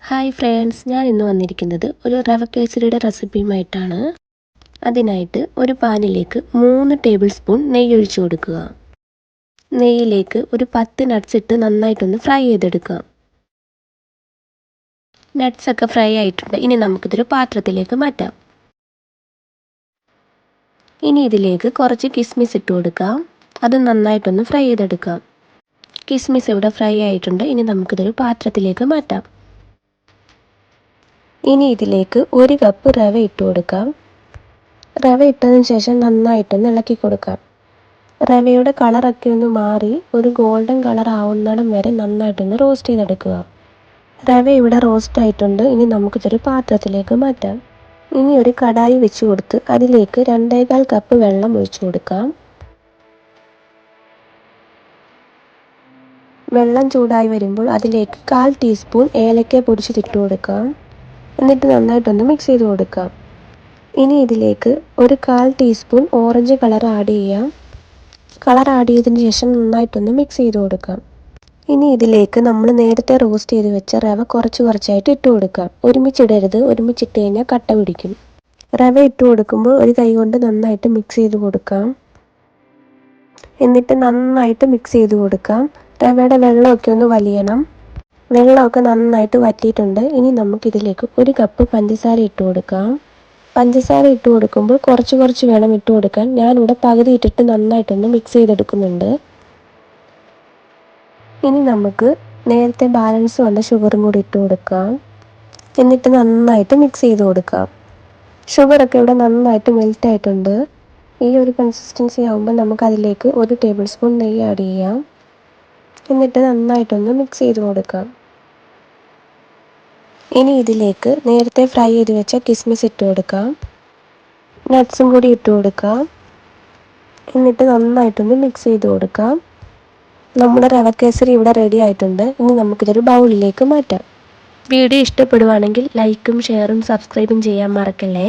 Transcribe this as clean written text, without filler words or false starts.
Hi friends, ഞാൻ ഇന്ന് വന്നിരിക്കുന്നത് ഒരു റവ കേസരിയുടെ റെസിപ്പിയുമായിട്ടാണ്. അതിനായിട്ട് ഒരു പാനിലേക്ക് 3 ടേബിൾ സ്പൂൺ നെയ്യ് ഒഴിച്ചു കൊടുക്കുക. നെയ്യിലേക്ക് ഒരു 10 നട്ട്സ് ഇട്ട് നന്നായിട്ടൊന്ന് ഫ്രൈ ചെയ്തെടുക്കുക. നട്ട്സൊക്കെ ഫ്രൈ ആയിട്ടുണ്ട്. ഇനി നമുക്കിതൊരു പാത്രത്തിലേക്ക് മാറ്റാം. ഇനി ഇതിലേക്ക് കുറച്ച് കിസ്മിസ് ഇട്ട് കൊടുക്കാം. അത് നന്നായിട്ടൊന്ന് ഫ്രൈ ചെയ്തെടുക്കാം. കിസ്മിസ് ഇവിടെ ഫ്രൈ ആയിട്ടുണ്ട്. ഇനി നമുക്കിതൊരു പാത്രത്തിലേക്ക് മാറ്റാം. ഇനി ഇതിലേക്ക് 1 കപ്പ് റവ ഇട്ട് കൊടുക്കാം. റവ ഇട്ടതിന് ശേഷം നന്നായിട്ടൊന്ന് ഇളക്കി കൊടുക്കാം. റവയുടെ കളറൊക്കെ ഒന്ന് മാറി ഒരു ഗോൾഡൻ കളർ ആവുന്നിടം വരെ നന്നായിട്ടൊന്ന് റോസ്റ്റ് ചെയ്തെടുക്കുക. റവ ഇവിടെ റോസ്റ്റ് ആയിട്ടുണ്ട്. ഇനി നമുക്കിതൊരു പാത്രത്തിലേക്ക് മാറ്റാം. ഇനി ഒരു കടായി വെച്ച് കൊടുത്ത് അതിലേക്ക് 2.25 കപ്പ് വെള്ളം ഒഴിച്ചു കൊടുക്കാം. വെള്ളം ചൂടായി വരുമ്പോൾ അതിലേക്ക് 1/4 ടീസ്പൂൺ ഏലക്ക പൊടിച്ചിട്ട് കൊടുക്കാം. എന്നിട്ട് നന്നായിട്ടൊന്ന് മിക്സ് ചെയ്ത് കൊടുക്കാം. ഇനി ഇതിലേക്ക് ഒരു 1/4 ടീസ്പൂൺ ഓറഞ്ച് കളർ ആഡ് ചെയ്യാം. കളർ ആഡ് ചെയ്തതിന് ശേഷം നന്നായിട്ടൊന്ന് മിക്സ് ചെയ്ത് കൊടുക്കാം. ഇനി ഇതിലേക്ക് നമ്മൾ നേരത്തെ റോസ്റ്റ് ചെയ്ത് വെച്ച റവ കുറച്ചായിട്ട് ഇട്ട് കൊടുക്കാം. ഒരുമിച്ചിടരുത്, ഒരുമിച്ചിട്ട് കഴിഞ്ഞാൽ കട്ട പിടിക്കും. റവ ഇട്ട് കൊടുക്കുമ്പോൾ ഒരു കൈ കൊണ്ട് നന്നായിട്ട് മിക്സ് ചെയ്ത് കൊടുക്കാം. എന്നിട്ട് നന്നായിട്ട് മിക്സ് ചെയ്ത് കൊടുക്കാം. റവയുടെ വെള്ളമൊക്കെ ഒന്ന് വലിയണം. വെള്ളമൊക്കെ നന്നായിട്ട് വറ്റിയിട്ടുണ്ട്. ഇനി നമുക്കിതിലേക്ക് 1 കപ്പ് പഞ്ചസാര ഇട്ട് കൊടുക്കാം. പഞ്ചസാര ഇട്ട് കൊടുക്കുമ്പോൾ കുറച്ച് വേണം ഇട്ട് കൊടുക്കാൻ. ഞാനിവിടെ പകുതി ഇട്ടിട്ട് നന്നായിട്ടൊന്ന് മിക്സ് ചെയ്തെടുക്കുന്നുണ്ട്. ഇനി നമുക്ക് നേരത്തെ ബാലൻസ് വന്ന ഷുഗറും കൂടി ഇട്ട് കൊടുക്കാം. എന്നിട്ട് നന്നായിട്ട് മിക്സ് ചെയ്ത് കൊടുക്കാം. ഷുഗറൊക്കെ ഇവിടെ നന്നായിട്ട് മെൽറ്റ് ആയിട്ടുണ്ട്. ഈ ഒരു കൺസിസ്റ്റൻസി ആകുമ്പോൾ നമുക്കതിലേക്ക് 1 ടേബിൾ സ്പൂൺ നെയ്യ് ആഡ് ചെയ്യാം. എന്നിട്ട് നന്നായിട്ടൊന്ന് മിക്സ് ചെയ്ത് കൊടുക്കാം. ഇനി ഇതിലേക്ക് നേരത്തെ ഫ്രൈ ചെയ്ത് വെച്ച കിസ്മിസ് ഇട്ട് കൊടുക്കാം. നട്ട്സും കൂടി ഇട്ട് കൊടുക്കാം. എന്നിട്ട് നന്നായിട്ടൊന്ന് മിക്സ് ചെയ്ത് കൊടുക്കാം. നമ്മുടെ റവ കേസരി ഇവിടെ റെഡി ആയിട്ടുണ്ട്. ഇനി നമുക്കിതൊരു ബൗളിലേക്ക് മാറ്റാം. വീഡിയോ ഇഷ്ടപ്പെടുവാണെങ്കിൽ ലൈക്കും ഷെയറും സബ്സ്ക്രൈബും ചെയ്യാൻ മറക്കല്ലേ.